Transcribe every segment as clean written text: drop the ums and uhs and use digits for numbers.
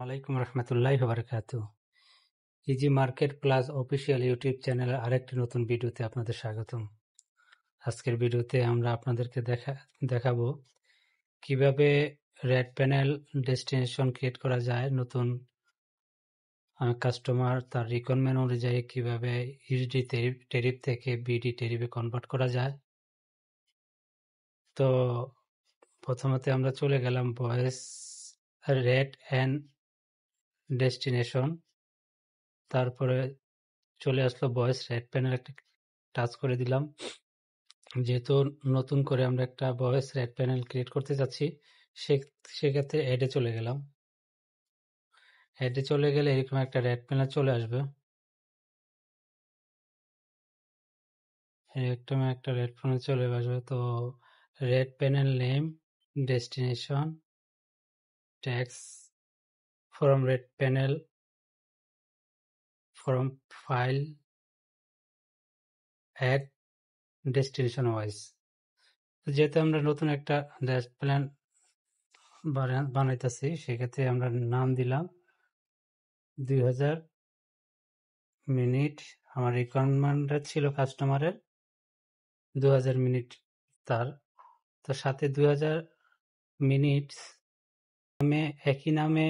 ওয়ালাইকুম রহমতুল্লাহি ওয়া easy market plus official YouTube চ্যানেলের আরেকটি নতুন ভিডিওতে আপনাদের স্বাগতম। আজকের ভিডিওতে আমরা আপনাদেরকে দেখাবো কিভাবে রেড প্যানেল ডেস্টিনেশন ক্রিয়েট করা যায়। নতুন কাস্টমার তার রিকোয়ারমেন্ট অনুযায়ী কিভাবে ইউএসডি টেরিফ থেকে বিডি টেরিফে কনভার্ট করা যায়। তো প্রথমত আমরা চলে গেলাম ভয়েস রেড অ্যান্ড ডেস্টিনেশন, তারপরে চলে আসলো ভয়েস রেড প্যানেল, একটা টাচ করে দিলাম। যেহেতু নতুন করে আমরা একটা ভয়েস রেড প্যানেল ক্রিয়েট করতে যাচ্ছি, সেক্ষেত্রে অ্যাডে চলে গেলাম। অ্যাডে চলে গেলে এরকম একটা রেড প্যানেল চলে আসবে। এরকম একটা রেড প্যানেল চলে আসবে। তো red panel name, destination, tax from red panel, from file, add destination wise. যেহেতু আমরা নতুন একটা রেড প্যানেল বানাইতেছি, সেক্ষেত্রে আমরা নাম দিলাম 2000 মিনিট। আমার রিকোয়ারমেন্ট ছিল কাস্টমারের 2000 মিনিট তার, তো সাথে 2000 মিনিট নামে একই নামে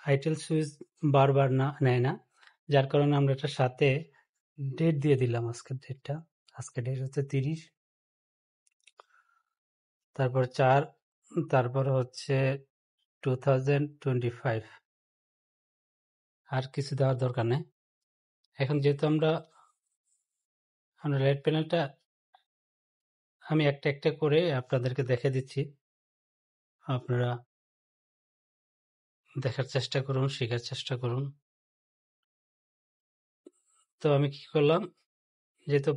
আইটেল সুইচ বারবার নেয় না, যার কারণে আমরা এটার সাথে ডেট দিয়ে দিলাম। আজকের ডেটটা, আজকের ডেট হচ্ছে 30, তারপর 4, তারপর হচ্ছে 2025। আর কিছু দেওয়ার দরকার নেই। এখন যেহেতু আমরা রেড প্যানেলটা আমি একটা একটা করে আপনাদেরকে দেখে দিচ্ছি, আপনারা দেখার চেষ্টা করুন, শেখার চেষ্টা করুন। তো আমি কি করলাম, যেহেতু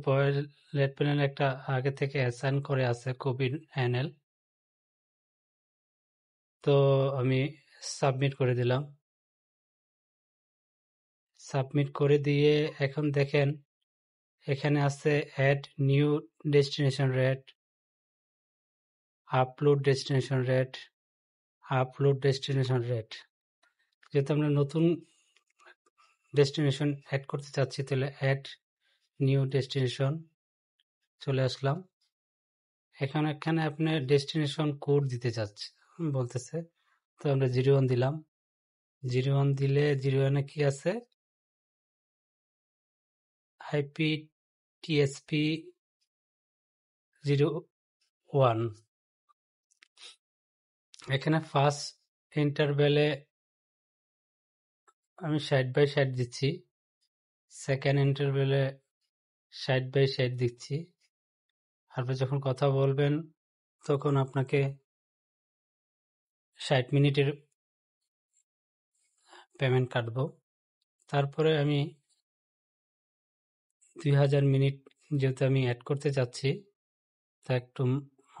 রেড প্যানেল একটা আগে থেকে অ্যাসাইন করে আছে কোভিড এনএল, তো আমি সাবমিট করে দিলাম। সাবমিট করে দিয়ে এখন দেখেন এখানে আছে add new destination rate, upload destination rate, upload destination rate. যেহেতু আমরা নতুন ডেস্টিনেশন অ্যাড করতে চাচ্ছি, তাহলে অ্যাড নিউ ডেস্টিনেশন চলে আসলাম। এখানে আপনি ডেস্টিনেশন কোড দিতে চাচ্ছে বলতেছে, তো আমরা 01 দিলাম। 01 দিলে 01-এ কি আছে, আইপি টিএসপি 01। এখানে ফার্স্ট ইন্টারভ্যালে আমি 60/60 দিচ্ছি, সেকেন্ড ইন্টারভ্যালে 60/60 দিচ্ছি। আপনি যখন কথা বলবেন তখন আপনাকে 60 মিনিটের পেমেন্ট কাটবো। তারপরে আমি 2000 মিনিট যেহেতু আমি অ্যাড করতে চাচ্ছি, তা একটু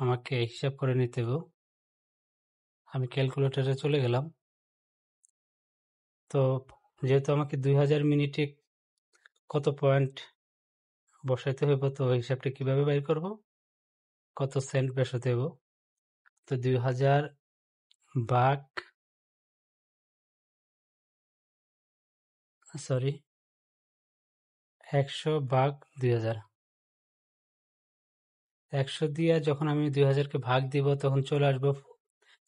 আমাকে হিসাব করে নিতে হবে। আমি ক্যালকুলেটরে চলে গেলাম। তো যেহেতু আমাকে 2000 মিনিটে কত পয়েন্ট বসাইতে হইব, তো হিসাবটা কিভাবে বাইর করব, কত সেন্ট বসাতে হইব। তো 2000 ভাগ 100 ভাগ 2000, 100 দিয়ে যখন আমি 2000-কে ভাগ দিব তখন চলে আসবো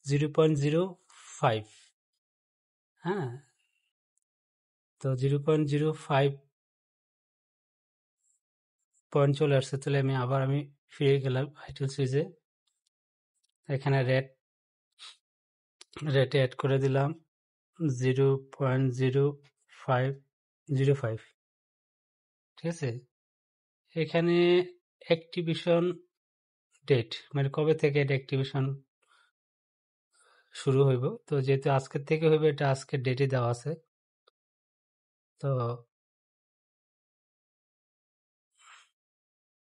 0.05। হ্যাঁ, তো 0.05 পয়েন্ট চলে আসছে। তাহলে আমি ফিরে গেলাম আইটেল সুইচে। এখানে রেটে অ্যাড করে দিলাম 0.0505। ঠিক আছে, এখানে অ্যাক্টিভেশন ডেট মানে কবে থেকে এটা অ্যাক্টিভেশন শুরু হইব। তো যেহেতু আজকের থেকে হইবে, এটা আজকের ডেটে দেওয়া আছে। তো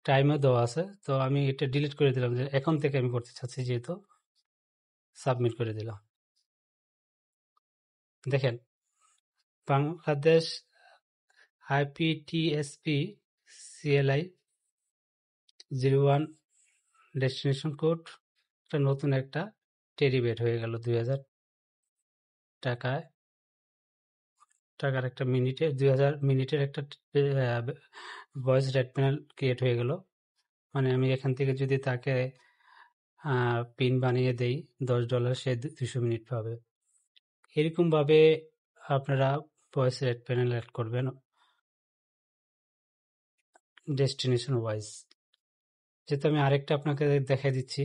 টাইমও দেওয়া আছে। তো আমি এটা ডিলিট করে দিলাম, যে এখন থেকে আমি করতে চাচ্ছি, যেহেতু সাবমিট করে দিলাম। দেখেন বাংলাদেশ আইপিটিএসপি সিএলআই 01 ডেস্টিনেশন কোড, একটা নতুন একটা টেরিবেট হয়ে গেল 2000। টাকায় টাকার একটা মিনিটে 2000 মিনিটের একটা ভয়েস রেট প্যানেল ক্রিয়েট হয়ে গেল। মানে আমি এখান থেকে যদি তাকে পিন বানিয়ে দেই $10, সে 200 মিনিট পাবে। এরকম ভাবে আপনারা ভয়েস রেট প্যানেল অ্যাড করবেন ডেস্টিনেশন ওয়াইজ। যেহেতু আমি আরেকটা আপনাকে দেখাই দিচ্ছি,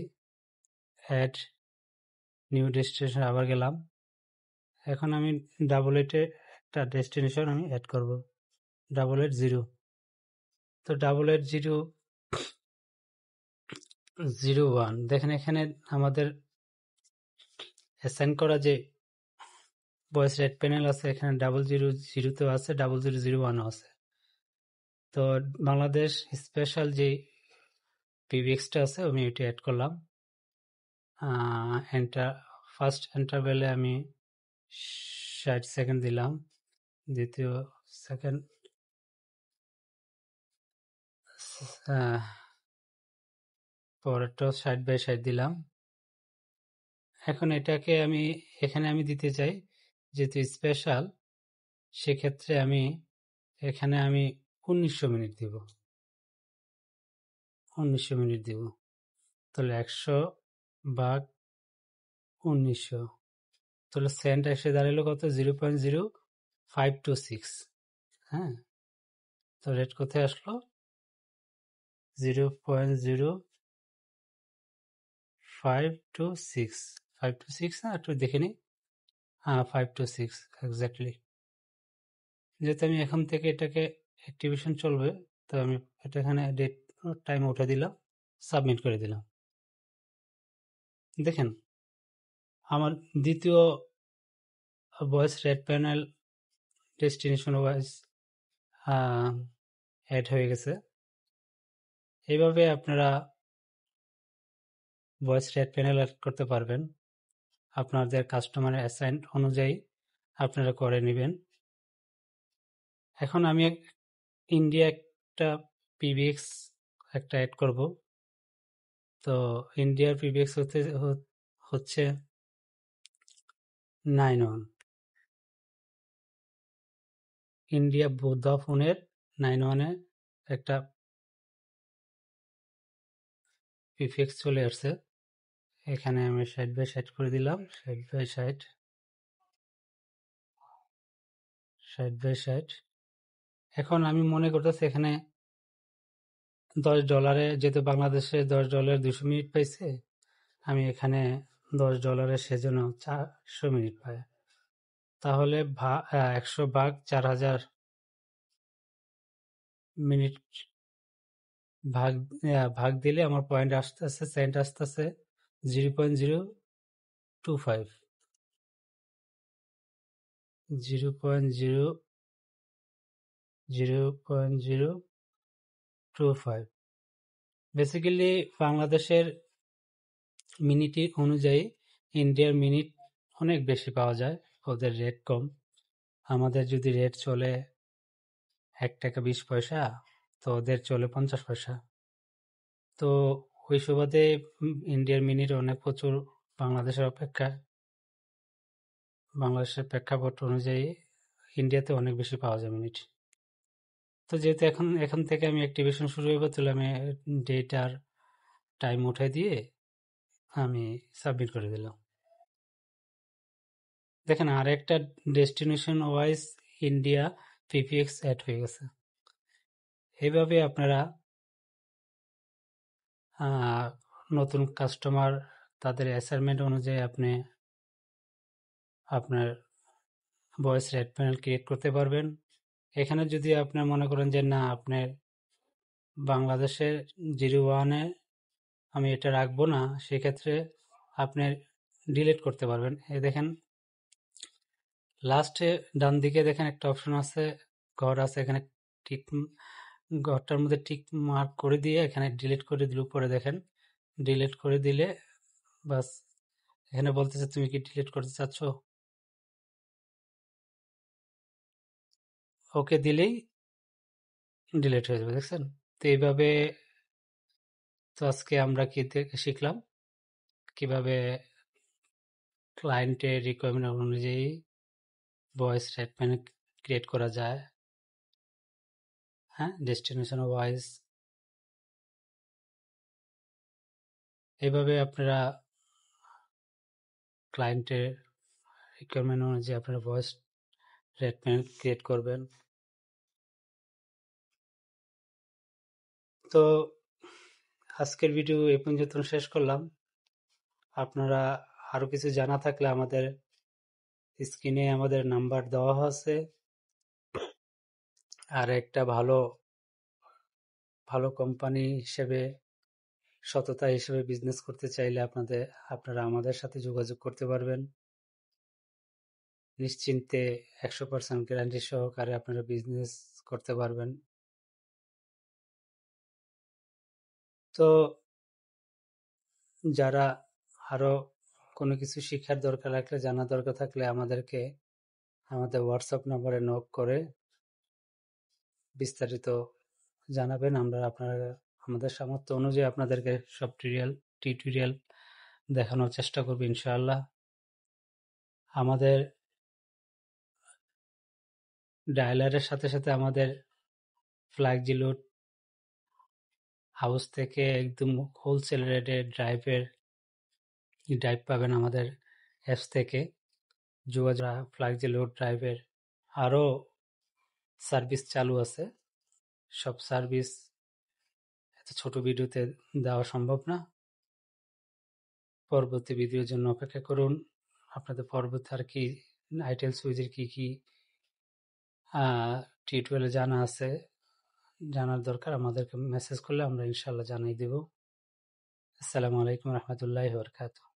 অ্যাড নিউ ডেস্টিনেশন আবার গেলাম। এখন আমি 88 একটা ডেস্টিনেশন আমি অ্যাড করব, 880। তো 88001 দেখেন এখানে আমাদের অ্যাসাইন করা যে ভয়েস রেট প্যানেল আছে, এখানে 000 আছে, 0001 আছে। তো বাংলাদেশ স্পেশাল যে পিবিএক্সটা আছে আমি ওইটা অ্যাড করলাম। ফার্স্ট ইন্টারভ্যালে আমি 60 সেকেন্ড দিলাম, দ্বিতীয় সেকেন্ড পরেরটা 60/60 দিলাম। এখন এটাকে এখানে আমি দিতে চাই যেহেতু স্পেশাল, সেক্ষেত্রে এখানে আমি 1900 মিনিট দিব, 1900 মিনিট দিব। তাহলে 100/1900, তাহলে সেন্ট এসে দাঁড়ালো কত? 0.0526। হ্যাঁ, তো রেট কোথায় আসলো? 0.0526, 526 না, একটু দেখে নিই। হ্যাঁ, 526 এক্স্যাক্টলি। যেহেতু আমি এখন থেকে এটাকে অ্যাক্টিভেশন চলবে, তো আমি এটা এখানে ডেট টাইম উঠে দিলাম, সাবমিট করে দিলাম। দেখেন আমার দ্বিতীয় voice rate panel destination wise add হয়ে গেছে। এইভাবে আপনারা ভয়েস রেট প্যানেল অ্যাড করতে পারবেন। আপনাদের কাস্টমারের অ্যাসাইন অনুযায়ী আপনারা করে নেবেন। এখন আমি ইন্ডিয়া একটা পিবিএক্স একটা অ্যাড করব। তো ইন্ডিয়ার পিবিএক্স হচ্ছে 91, ইন্ডিয়া ভোদাফোনের 91-এ একটা পিবিএক্স চলে আসছে। এখানে আমি 60/60 করে দিলাম, 60/60, 60/60। এখন আমি মনে করতেছি এখানে $10, যেহেতু বাংলাদেশে $10 200 মিনিট পাইছে, আমি এখানে $10 সেজন্য 400 মিনিট পাই। তাহলে 100/4000 মিনিট ভাগ দিলে আমার পয়েন্ট আসতেছে, সেন্ট আসতেছে 0.025, 0.025। বেসিক্যালি বাংলাদেশের মিনিট অনুযায়ী ইন্ডিয়ার মিনিট অনেক বেশি পাওয়া যায়, ওদের রেট কম। আমাদের যদি রেট চলে $1.20, তো ওদের চলে 50 পয়সা। তো ওই সুবাদে ইন্ডিয়ার মিনিট অনেক প্রচুর বাংলাদেশের প্রেক্ষাপট অনুযায়ী ইন্ডিয়াতে অনেক বেশি পাওয়া যায় মিনিট। তো যেহেতু এখান থেকে আমি অ্যাক্টিভেশন শুরু হইব, তাহলে আমি ডেট আর টাইম উঠাই দিয়ে আমি সাবমিট করে দিলাম। দেখেন আর একটা ডেস্টিনেশন ওয়াইজ ইন্ডিয়া পিপিএক্স অ্যাড হয়ে গেছে। এইভাবে আপনারা নতুন কাস্টমার তাদের অ্যাসাইনমেন্ট অনুযায়ী আপনি আপনার ভয়েস রেট প্যানেল ক্রিয়েট করতে পারবেন। এখানে যদি আপনার মনে করেন যে না, আপনার বাংলাদেশের 01-এ আমি এটা রাখবো না, সেক্ষেত্রে আপনি ডিলিট করতে পারবেন। এই দেখেন লাস্টে ডান দিকে দেখেন একটা অপশন আছে, ঘর আছে, এখানে টিক ঘরটার মধ্যে টিক মার্ক করে দিয়ে এখানে ডিলিট করে দিলে উপরে দেখেন ডিলিট করে দিলে বাস, এখানে বলতেছে তুমি কি ডিলিট করতে চাচ্ছ, ওকে দিলেই ডিলিট হয়ে যাবে। দেখছেন? তো এইভাবে তো আজকে আমরা কি শিখলাম, কিভাবে ক্লায়েন্টের রিকোয়ারমেন্ট অনুযায়ী ভয়েস স্টেটমেন্ট ক্রিয়েট করা যায়। হ্যাঁ, ডেস্টিনেশন ওয়াইজ এইভাবে আপনারা ক্লায়েন্টের রিকোয়ারমেন্ট অনুযায়ী আপনারা ভয়েস স্টেটমেন্ট ক্রিয়েট করবেন। তো আজকের ভিডিও এই পর্যন্ত শেষ করলাম। আপনারা আরো কিছু জানা থাকলে আমাদের স্ক্রিনে আমাদের নাম্বার দেওয়া আছে। আর একটা ভালো কোম্পানি হিসেবে সততা হিসেবে বিজনেস করতে চাইলে আপনারা আমাদের সাথে যোগাযোগ করতে পারবেন। নিশ্চিন্তে 100% গ্যারান্টি সহকারে আপনারা বিজনেস করতে পারবেন। তো যারা আরো কোনো কিছু শিক্ষার দরকার লাগলে, জানা দরকার থাকলে আমাদের হোয়াটসঅ্যাপ নম্বরে নক করে বিস্তারিত জানাবেন। আপনারা আমাদের সামর্থ্য অনুযায়ী আপনাদেরকে সব টিউটোরিয়াল দেখানোর চেষ্টা করব ইনশাআল্লাহ। আমাদের ডায়ালারের সাথে সাথে আমাদের ফ্ল্যাগজিলোড হাউস থেকে একদম হোলসেল রেটে ড্রাইভ পাবেন আমাদের অ্যাপস থেকে। যোগাযোগ ফ্ল্যাগজিলোড ড্রাইভের আরও সার্ভিস চালু আছে। সব সার্ভিস এত ছোট ভিডিওতে দেওয়া সম্ভব না। পরবর্তী ভিডিওর জন্য অপেক্ষা করুন। আপনাদের পরবর্তী আর কি আইটেল সুইচের কি টিউটোরিয়ালে জানার দরকার আমাদেরকে মেসেজ করলে আমরা ইনশাআল্লাহ জানাই দেব। আসসালামু আলাইকুম রহমতুল্লাহি ওয়া বারাকাতুহু।